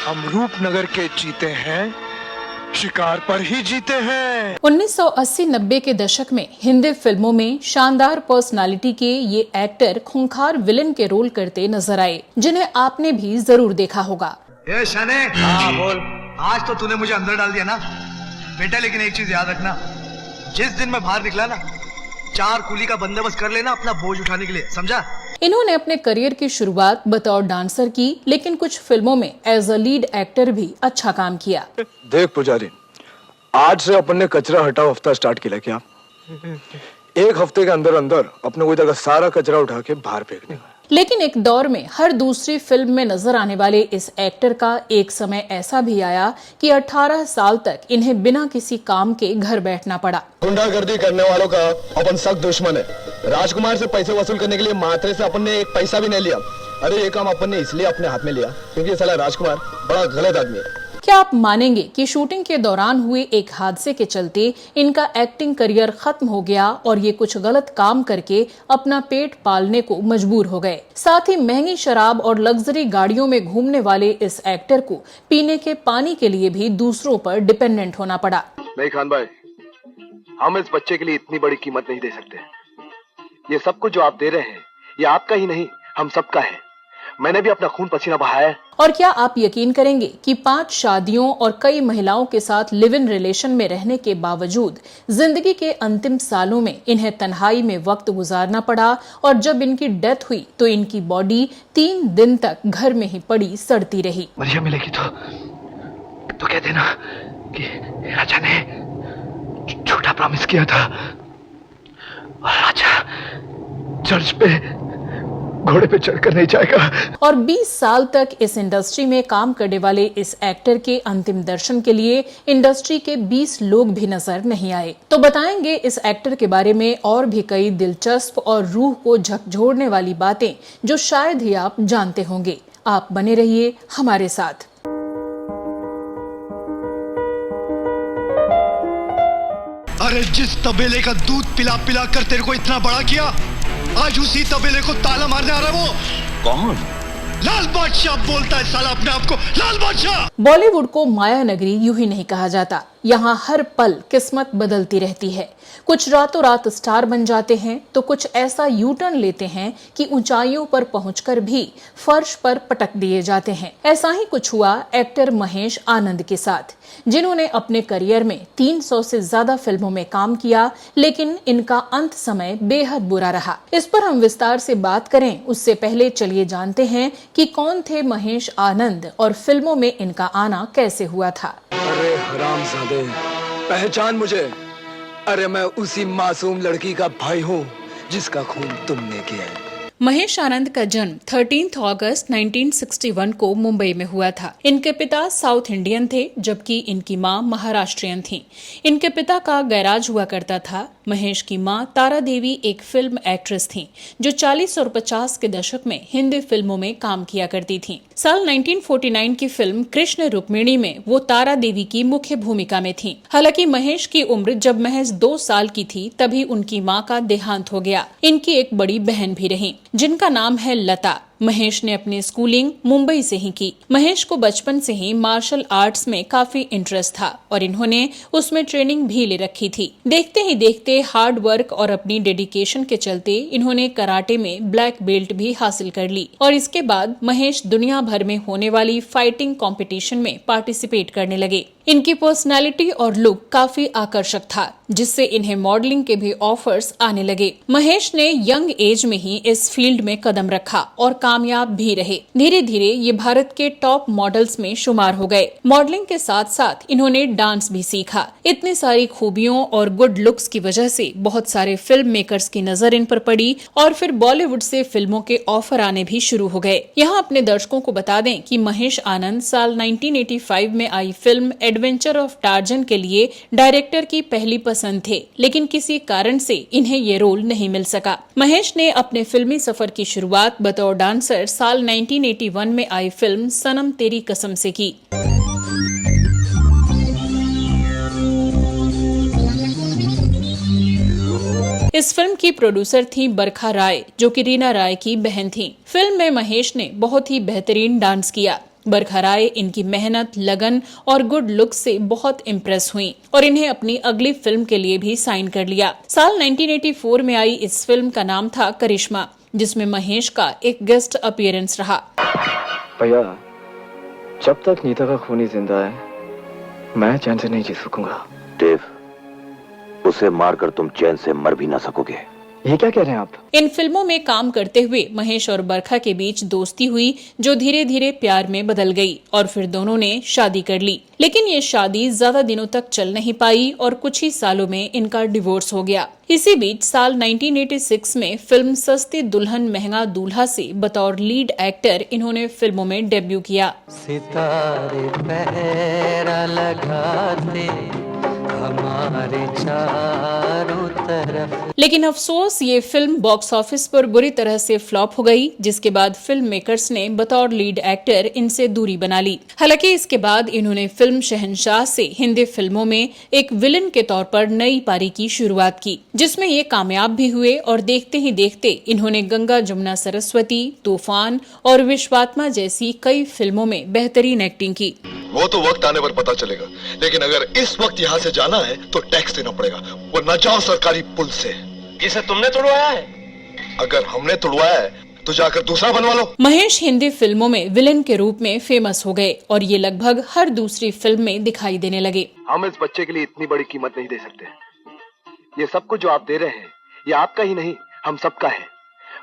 हम रूपनगर के जीते हैं, शिकार पर ही जीते हैं। 1980-90 के दशक में हिंदी फिल्मों में शानदार पर्सनालिटी के ये एक्टर खूंखार विलेन के रोल करते नजर आए, जिन्हें आपने भी जरूर देखा होगा। ए शने, हाँ बोल। आज तो तूने मुझे अंदर डाल दिया ना बेटा, लेकिन एक चीज याद रखना, जिस दिन मैं बाहर निकला ना, 4 कूली का बंदोबस्त कर लेना अपना बोझ उठाने के लिए, समझा? इन्होंने अपने करियर की शुरुआत बतौर डांसर की, लेकिन कुछ फिल्मों में एज अ लीड एक्टर भी अच्छा काम किया। देख पुजारी, आज से अपन ने कचरा हटाओ हफ्ता स्टार्ट किया क्या? एक हफ्ते के अंदर अंदर अपने को इधर का सारा कचरा उठा के बाहर फेंकने का। लेकिन एक दौर में हर दूसरी फिल्म में नजर आने वाले इस एक्टर का एक समय ऐसा भी आया कि 18 साल तक इन्हें बिना किसी काम के घर बैठना पड़ा। गुंडागर्दी करने वालों का अपन सख्त दुश्मन है। राजकुमार से पैसे वसूल करने के लिए मात्रे से अपन ने एक पैसा भी नहीं लिया। अरे ये काम अपन ने इसलिए अपने हाथ में लिया क्योंकि साला राजकुमार बड़ा गलत आदमी है। क्या आप मानेंगे कि शूटिंग के दौरान हुए एक हादसे के चलते इनका एक्टिंग करियर खत्म हो गया और ये कुछ गलत काम करके अपना पेट पालने को मजबूर हो गए। साथ ही महंगी शराब और लग्जरी गाड़ियों में घूमने वाले इस एक्टर को पीने के पानी के लिए भी दूसरों पर डिपेंडेंट होना पड़ा। नहीं खान भाई, हम इस बच्चे के लिए इतनी बड़ी कीमत नहीं दे सकते। ये सब कुछ जो आप दे रहे हैं, ये आपका ही नहीं, हम सबका है। मैंने भी अपना खून पसीना बहाया है। और क्या आप यकीन करेंगे कि 5 शादियों और कई महिलाओं के साथ लिव इन रिलेशन में रहने के बावजूद जिंदगी के अंतिम सालों में इन्हें तन्हाई में वक्त गुजारना पड़ा और जब इनकी डेथ हुई तो इनकी बॉडी 3 दिन तक घर में ही पड़ी सड़ती रही। मरियम मिलेगी तो कह देना कि राजा ने झूठा प्रॉमिस किया था और राजा चर्च पे घोड़े पे चढ़कर नहीं जाएगा। और 20 साल तक इस इंडस्ट्री में काम करने वाले इस एक्टर के अंतिम दर्शन के लिए इंडस्ट्री के 20 लोग भी नजर नहीं आए। तो बताएंगे इस एक्टर के बारे में और भी कई दिलचस्प और रूह को झकझोरने वाली बातें जो शायद ही आप जानते होंगे। आप बने रहिए हमारे साथ। अरे जिस तबेले का दूध पिला पिला कर तेरे को इतना बड़ा किया, आज उसी तबेले को ताला मारने आ रहा है। वो कौन? लाल बादशाह बोलता है साला अपने आप को, लाल बादशाह। बॉलीवुड को माया नगरी यूं ही नहीं कहा जाता। यहाँ हर पल किस्मत बदलती रहती है। कुछ रातों रात स्टार बन जाते हैं तो कुछ ऐसा यू टर्न लेते हैं कि ऊंचाइयों पर पहुंचकर भी फर्श पर पटक दिए जाते हैं। ऐसा ही कुछ हुआ एक्टर महेश आनंद के साथ, जिन्होंने अपने करियर में 300 से ज्यादा फिल्मों में काम किया, लेकिन इनका अंत समय बेहद बुरा रहा। इस पर हम विस्तार से बात करें उससे पहले चलिए जानते हैं कि कौन थे महेश आनंद और फिल्मों में इनका आना कैसे हुआ था। अरे हरामजादे, पहचान मुझे। अरे मैं उसी मासूम लड़की का भाई हूँ जिसका खून तुमने किया है। महेश आनंद का जन्म 13 अगस्त 1961 को मुंबई में हुआ था। इनके पिता साउथ इंडियन थे जबकि इनकी मां महाराष्ट्रियन थी। इनके पिता का गैराज हुआ करता था। महेश की मां तारा देवी एक फिल्म एक्ट्रेस थीं, जो 40 और 50 के दशक में हिंदी फिल्मों में काम किया करती थीं। साल 1949 की फिल्म कृष्ण रुक्मिणी में वो तारा देवी की मुख्य भूमिका में थीं। हालांकि महेश की उम्र जब महज 2 साल की थी तभी उनकी मां का देहांत हो गया। इनकी एक बड़ी बहन भी रही जिनका नाम है लता। महेश ने अपनी स्कूलिंग मुंबई से ही की। महेश को बचपन से ही मार्शल आर्ट्स में काफी इंटरेस्ट था और इन्होंने उसमें ट्रेनिंग भी ले रखी थी। देखते ही देखते हार्ड वर्क और अपनी डेडिकेशन के चलते इन्होंने कराटे में ब्लैक बेल्ट भी हासिल कर ली और इसके बाद महेश दुनिया भर में होने वाली फाइटिंग कंपटीशन में पार्टिसिपेट करने लगे। इनकी पर्सनालिटी और लुक काफी आकर्षक था, जिससे इन्हें मॉडलिंग के भी ऑफर्स आने लगे। महेश ने यंग एज में ही इस फील्ड में कदम रखा और कामयाब भी रहे। धीरे धीरे ये भारत के टॉप मॉडल्स में शुमार हो गए। मॉडलिंग के साथ साथ इन्होंने डांस भी सीखा। इतनी सारी खूबियों और गुड लुक्स की वजह से बहुत सारे फिल्म मेकर्स की नजर इन पर पड़ी और फिर बॉलीवुड से फिल्मों के ऑफर आने भी शुरू हो गए। यहाँ अपने दर्शकों को बता दें कि महेश आनंद साल 1985 में आई फिल्म एडवेंचर ऑफ टार्जन के लिए डायरेक्टर की पहली पसंद थे, लेकिन किसी कारण से इन्हें ये रोल नहीं मिल सका। महेश ने अपने फिल्मी सफर की शुरुआत बतौर डांसर साल 1981 में आई फिल्म सनम तेरी कसम से की। इस फिल्म की प्रोड्यूसर थी बरखा राय, जो कि रीना राय की बहन थी। फिल्म में महेश ने बहुत ही बेहतरीन डांस किया। बरखा राय इनकी मेहनत, लगन और गुड लुक से बहुत इम्प्रेस हुई और इन्हें अपनी अगली फिल्म के लिए भी साइन कर लिया। साल 1984 में आई इस फिल्म का नाम था करिश्मा, जिसमें महेश का एक गेस्ट अपीयरेंस रहा। भैया, जब तक नीता का खूनी जिंदा है, मैं चैन से नहीं जी सकूंगा। देव, उसे मारकर तुम चैन से मर भी ना सकोगे। ये क्या कह रहे हैं आप? इन फिल्मों में काम करते हुए महेश और बरखा के बीच दोस्ती हुई, जो धीरे धीरे प्यार में बदल गई और फिर दोनों ने शादी कर ली। लेकिन ये शादी ज्यादा दिनों तक चल नहीं पाई और कुछ ही सालों में इनका डिवोर्स हो गया। इसी बीच साल 1986 में फिल्म सस्ती दुल्हन महंगा दूल्हा से बतौर लीड एक्टर इन्होंने फिल्मों में डेब्यू किया। सितारे पहरा लगाते हमारे चारों तरफ। लेकिन अफसोस ये फिल्म बॉक्स ऑफिस पर बुरी तरह से फ्लॉप हो गई, जिसके बाद फिल्म मेकर्स ने बतौर लीड एक्टर इनसे दूरी बना ली। हालांकि इसके बाद इन्होंने फिल्म शहंशाह से हिंदी फिल्मों में एक विलन के तौर पर नई पारी की शुरुआत की, जिसमें ये कामयाब भी हुए और देखते ही देखते इन्होंने गंगा जमुना सरस्वती, तूफान और विश्वात्मा जैसी कई फिल्मों में बेहतरीन एक्टिंग की। वो तो वक्त आने पर पता चलेगा, लेकिन अगर इस वक्त यहाँ से जाना है तो टैक्स देना पड़ेगा, वरना जाओ सरकारी पुल से। इसे तुमने तोड़वाया है? अगर हमने तोड़वाया है तो जाकर दूसरा बनवा लो। महेश हिंदी फिल्मों में विलेन के रूप में फेमस हो गए और ये लगभग हर दूसरी फिल्म में दिखाई देने लगे। हम इस बच्चे के लिए इतनी बड़ी कीमत नहीं दे सकते। ये सब कुछ जो आप दे रहे हैं, ये आपका ही नहीं, हम सबका है।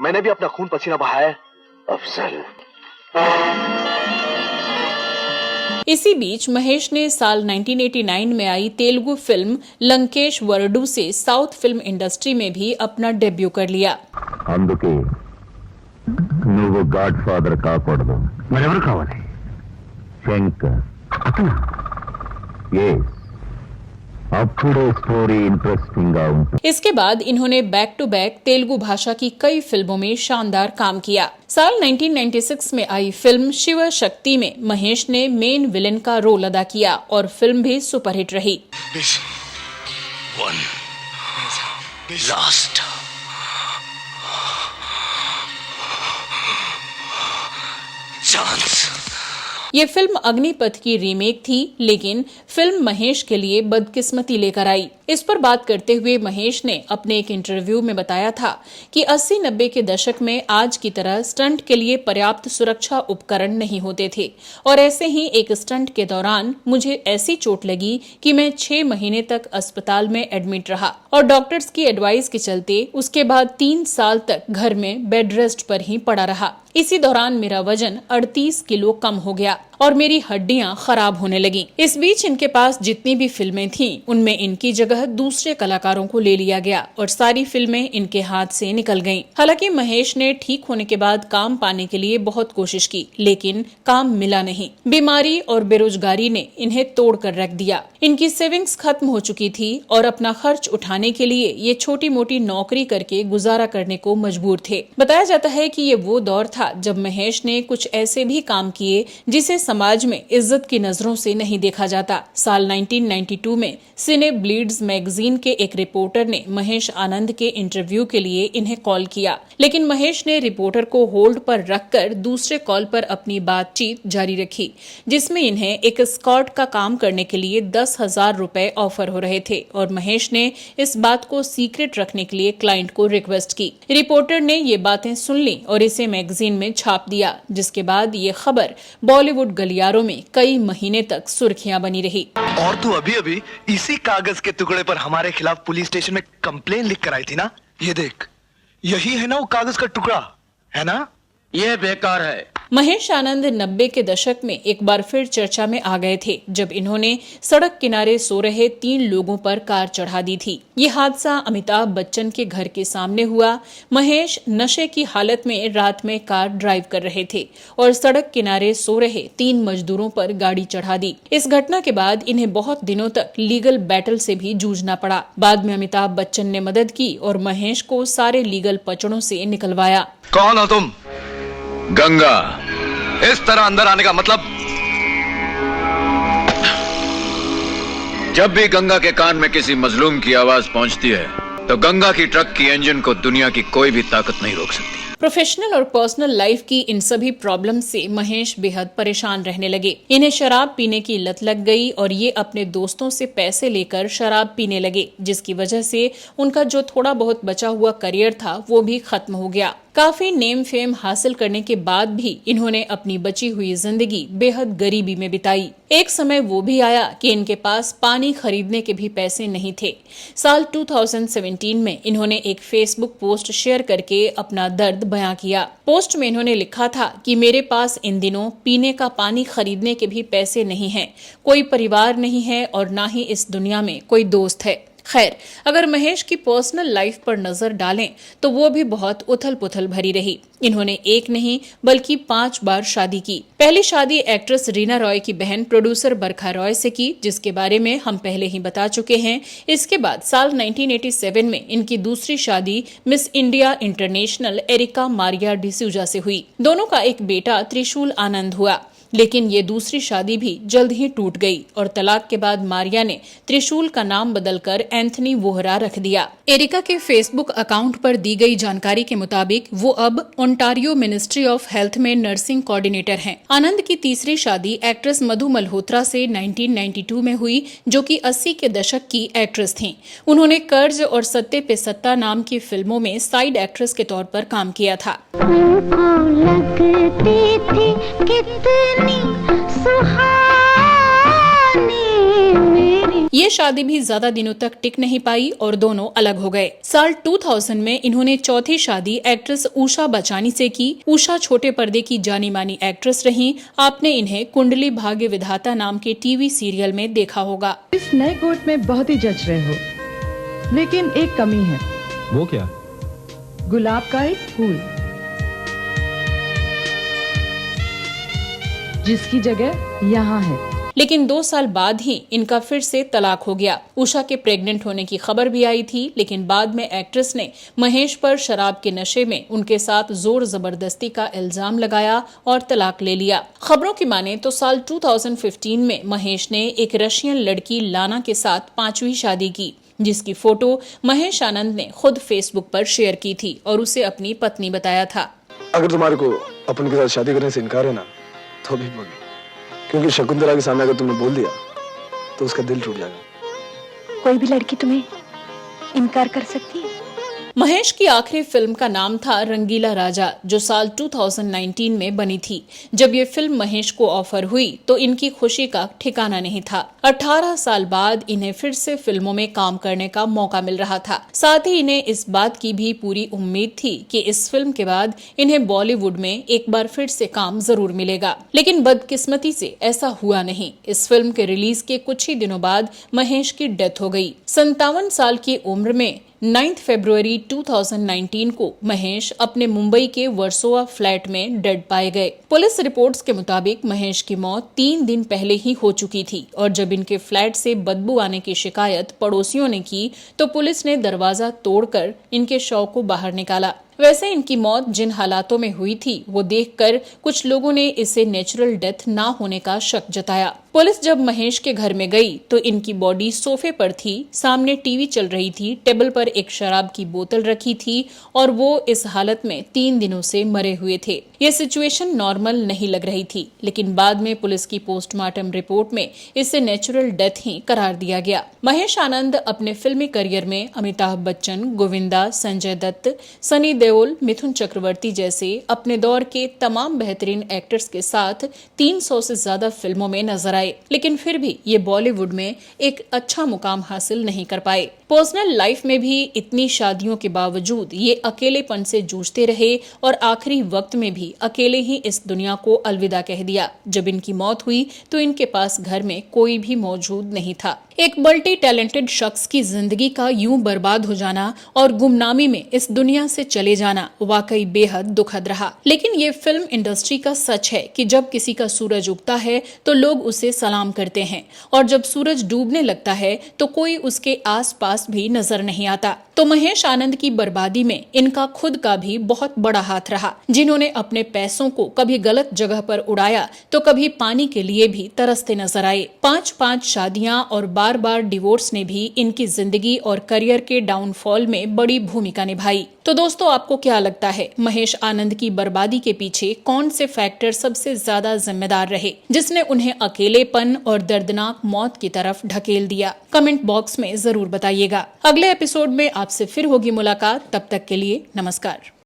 मैंने भी अपना खून पसीना बहाया है। अफसल, इसी बीच महेश ने साल 1989 में आई तेलुगु फिल्म लंकेश वरडू से साउथ फिल्म इंडस्ट्री में भी अपना डेब्यू कर लिया। అందుకే నువ్వు గాడ్ ఫాదర్ కాకూడదు। మరెవరు కావాలి? శంకర్ అతను? yes, అప్పుడే స్టోరీ ఇంట్రెస్టింగ్ గా ఉంటుంది। इसके बाद इन्होंने बैक टू बैक तेलुगु भाषा की कई फिल्मों में शानदार काम किया। साल 1996 में आई फिल्म शिव शक्ति में महेश ने मेन विलेन का रोल अदा किया और फिल्म भी सुपरहिट रही। Last chance. ये फिल्म अग्निपथ की रीमेक थी, लेकिन फिल्म महेश के लिए बदकिस्मती लेकर आई। इस पर बात करते हुए महेश ने अपने एक इंटरव्यू में बताया था कि 80-90 के दशक में आज की तरह स्टंट के लिए पर्याप्त सुरक्षा उपकरण नहीं होते थे और ऐसे ही एक स्टंट के दौरान मुझे ऐसी चोट लगी कि मैं 6 महीने तक अस्पताल में एडमिट रहा और डॉक्टर्स की एडवाइस के चलते उसके बाद 3 साल तक घर में बेड रेस्ट पर ही पड़ा रहा। इसी दौरान मेरा वजन 38 किलो कम हो गया और मेरी हड्डियां खराब होने लगी। इस बीच इनके पास जितनी भी फिल्में थीं, उनमें इनकी जगह दूसरे कलाकारों को ले लिया गया और सारी फिल्में इनके हाथ से निकल गईं। हालांकि महेश ने ठीक होने के बाद काम पाने के लिए बहुत कोशिश की, लेकिन काम मिला नहीं। बीमारी और बेरोजगारी ने इन्हें तोड़ कर रख दिया। इनकी सेविंग्स खत्म हो चुकी थी और अपना खर्च उठाने के लिए ये छोटी मोटी नौकरी करके गुजारा करने को मजबूर थे। बताया जाता है कि ये वो दौर था जब महेश ने कुछ ऐसे भी काम किए जिसे समाज में इज्जत की नजरों से नहीं देखा जाता। साल 1992 में सिने ब्लीड्स मैगजीन के एक रिपोर्टर ने महेश आनंद के इंटरव्यू के लिए इन्हें कॉल किया, लेकिन महेश ने रिपोर्टर को होल्ड पर रखकर दूसरे कॉल पर अपनी बातचीत जारी रखी, जिसमें इन्हें एक स्कॉट का काम करने के लिए 10,000 रुपए ऑफर हो रहे थे और महेश ने इस बात को सीक्रेट रखने के लिए क्लाइंट को रिक्वेस्ट की। रिपोर्टर ने ये बातें सुन ली और इसे मैगजीन में छाप दिया, जिसके बाद ये खबर बॉलीवुड गलियारों में कई महीने तक सुर्खियां बनी रही। और तू अभी अभी इसी कागज के टुकड़े पर हमारे खिलाफ पुलिस स्टेशन में कंप्लेन लिख कर आई थी ना? ये देख, यही है ना वो कागज का टुकड़ा, है ना? ये बेकार है। महेश आनंद 90 के दशक में एक बार फिर चर्चा में आ गए थे जब इन्होंने सड़क किनारे सो रहे 3 लोगों पर कार चढ़ा दी थी। ये हादसा अमिताभ बच्चन के घर के सामने हुआ। महेश नशे की हालत में रात में कार ड्राइव कर रहे थे और सड़क किनारे सो रहे 3 मजदूरों पर गाड़ी चढ़ा दी। इस घटना के बाद इन्हें बहुत दिनों तक लीगल बैटल से भी जूझना पड़ा। बाद में अमिताभ बच्चन ने मदद की और महेश को सारे लीगल पचड़ों से निकलवाया। कौन हो तुम? गंगा, इस तरह अंदर आने का मतलब? जब भी गंगा के कान में किसी मजलूम की आवाज पहुंचती है तो गंगा की ट्रक की इंजन को दुनिया की कोई भी ताकत नहीं रोक सकती। प्रोफेशनल और पर्सनल लाइफ की इन सभी प्रॉब्लम से महेश बेहद परेशान रहने लगे। इन्हें शराब पीने की लत लग गई और ये अपने दोस्तों से पैसे लेकर शराब पीने लगे, जिसकी वजह से उनका जो थोड़ा बहुत बचा हुआ करियर था वो भी खत्म हो गया। काफी नेम फेम हासिल करने के बाद भी इन्होंने अपनी बची हुई जिंदगी बेहद गरीबी में बिताई। एक समय वो भी आया कि इनके पास पानी खरीदने के भी पैसे नहीं थे। साल 2017 में इन्होंने एक फेसबुक पोस्ट शेयर करके अपना दर्द बयां किया। पोस्ट में इन्होंने लिखा था कि मेरे पास इन दिनों पीने का पानी खरीदने के भी पैसे नहीं हैं, कोई परिवार नहीं है और ना ही इस दुनिया में कोई दोस्त है। खैर, अगर महेश की पर्सनल लाइफ पर नजर डालें तो वो भी बहुत उथल पुथल भरी रही। इन्होंने एक नहीं बल्कि 5 बार शादी की। पहली शादी एक्ट्रेस रीना रॉय की बहन प्रोड्यूसर बरखा रॉय से की, जिसके बारे में हम पहले ही बता चुके हैं। इसके बाद साल 1987 में इनकी दूसरी शादी Miss India International Erica Maria D'Souza से हुई। दोनों का एक बेटा त्रिशूल आनंद हुआ, लेकिन ये दूसरी शादी भी जल्द ही टूट गई और तलाक के बाद मारिया ने त्रिशूल का नाम बदलकर एंथनी वोहरा रख दिया। एरिका के फेसबुक अकाउंट पर दी गई जानकारी के मुताबिक वो अब ओंटारियो मिनिस्ट्री ऑफ हेल्थ में नर्सिंग कोऑर्डिनेटर हैं। आनंद की तीसरी शादी एक्ट्रेस मधु मल्होत्रा से 1992 में हुई, जो कि 80 के दशक की एक्ट्रेस थीं। उन्होंने कर्ज और सत्ते पे सत्ता नाम की फिल्मों में साइड एक्ट्रेस के तौर पर काम किया था। ये शादी भी ज्यादा दिनों तक टिक नहीं पाई और दोनों अलग हो गए। साल 2000 में इन्होंने चौथी शादी एक्ट्रेस उषा बचानी से की। उषा छोटे पर्दे की जानी मानी एक्ट्रेस रहीं। आपने इन्हें कुंडली भाग्य विधाता नाम के टीवी सीरियल में देखा होगा। इस नए कोर्ट में बहुत ही जच रहे हो, लेकिन एक कमी है। वो क्या? गुलाब का एक फूल, जिसकी जगह यहाँ है। लेकिन 2 साल बाद ही इनका फिर से तलाक हो गया। उषा के प्रेग्नेंट होने की खबर भी आई थी, लेकिन बाद में एक्ट्रेस ने महेश पर शराब के नशे में उनके साथ जोर जबरदस्ती का इल्जाम लगाया और तलाक ले लिया। खबरों की माने तो साल 2015 में महेश ने एक रशियन लड़की लाना के साथ 5वीं शादी की, जिसकी फोटो महेश आनंद ने खुद फेसबुक पर शेयर की थी और उसे अपनी पत्नी बताया था। अगर तुम्हारे को अपन के साथ शादी करने से इनकार है ना, तो भी बोलो, क्योंकि शकुंतला के सामने अगर तुमने बोल दिया तो उसका दिल टूट जाएगा। कोई भी लड़की तुम्हें इनकार कर सकती है? महेश की आखिरी फिल्म का नाम था रंगीला राजा, जो साल 2019 में बनी थी। जब ये फिल्म महेश को ऑफर हुई तो इनकी खुशी का ठिकाना नहीं था। 18 साल बाद इन्हें फिर से फिल्मों में काम करने का मौका मिल रहा था। साथ ही इन्हें इस बात की भी पूरी उम्मीद थी कि इस फिल्म के बाद इन्हें बॉलीवुड में एक बार फिर से काम जरूर मिलेगा, लेकिन बदकिस्मती से ऐसा हुआ नहीं। इस फिल्म के रिलीज के कुछ ही दिनों बाद महेश की डेथ हो गई। 57 साल की उम्र में 9 फरवरी 2019 को महेश अपने मुंबई के वर्सोवा फ्लैट में डेड पाए गए। पुलिस रिपोर्ट्स के मुताबिक महेश की मौत 3 दिन पहले ही हो चुकी थी और जब इनके फ्लैट से बदबू आने की शिकायत पड़ोसियों ने की तो पुलिस ने दरवाजा तोड़कर इनके शव को बाहर निकाला। वैसे इनकी मौत जिन हालातों में हुई थी वो देखकर कुछ लोगों ने इसे नेचुरल डेथ ना होने का शक जताया। पुलिस जब महेश के घर में गई तो इनकी बॉडी सोफे पर थी, सामने टीवी चल रही थी, टेबल पर एक शराब की बोतल रखी थी और वो इस हालत में 3 दिनों से मरे हुए थे। ये सिचुएशन नॉर्मल नहीं लग रही थी, लेकिन बाद में पुलिस की पोस्टमार्टम रिपोर्ट में इसे नेचुरल डेथ ही करार दिया गया। महेश आनंद अपने फिल्मी करियर में अमिताभ बच्चन, गोविंदा, संजय दत्त, सनी देओल, मिथुन चक्रवर्ती जैसे अपने दौर के तमाम बेहतरीन एक्टर्स के साथ 300 से ज्यादा फिल्मों में नजर आए, लेकिन फिर भी ये बॉलीवुड में एक अच्छा मुकाम हासिल नहीं कर पाए। पर्सनल लाइफ में भी इतनी शादियों के बावजूद ये अकेलेपन से जूझते रहे और आखिरी वक्त में भी अकेले ही इस दुनिया को अलविदा कह दिया। जब इनकी मौत हुई तो इनके पास घर में कोई भी मौजूद नहीं था। एक मल्टी टैलेंटेड शख्स की जिंदगी का यूं बर्बाद हो जाना और गुमनामी में इस दुनिया से चले जाना वाकई बेहद दुखद रहा। लेकिन ये फिल्म इंडस्ट्री का सच है कि जब किसी का सूरज उगता है तो लोग उसे सलाम करते हैं और जब सूरज डूबने लगता है तो कोई उसके आसपास पास भी नजर नहीं आता। तो महेश आनंद की बर्बादी में इनका खुद का भी बहुत बड़ा हाथ रहा, जिन्होंने अपने पैसों को कभी गलत जगह पर उड़ाया तो कभी पानी के लिए भी तरसते नजर आए। 5-5 शादियां और बार-बार डिवोर्स ने भी इनकी जिंदगी और करियर के डाउनफॉल में बड़ी भूमिका निभाई। तो दोस्तों, आपको क्या लगता है, महेश आनंद की बर्बादी के पीछे कौन से फैक्टर सबसे ज्यादा जिम्मेदार रहे, जिसने उन्हें अकेलेपन और दर्दनाक मौत की तरफ ढकेल दिया? कमेंट बॉक्स में जरूर बताइएगा। अगले एपिसोड में आपसे फिर होगी मुलाकात। तब तक के लिए नमस्कार।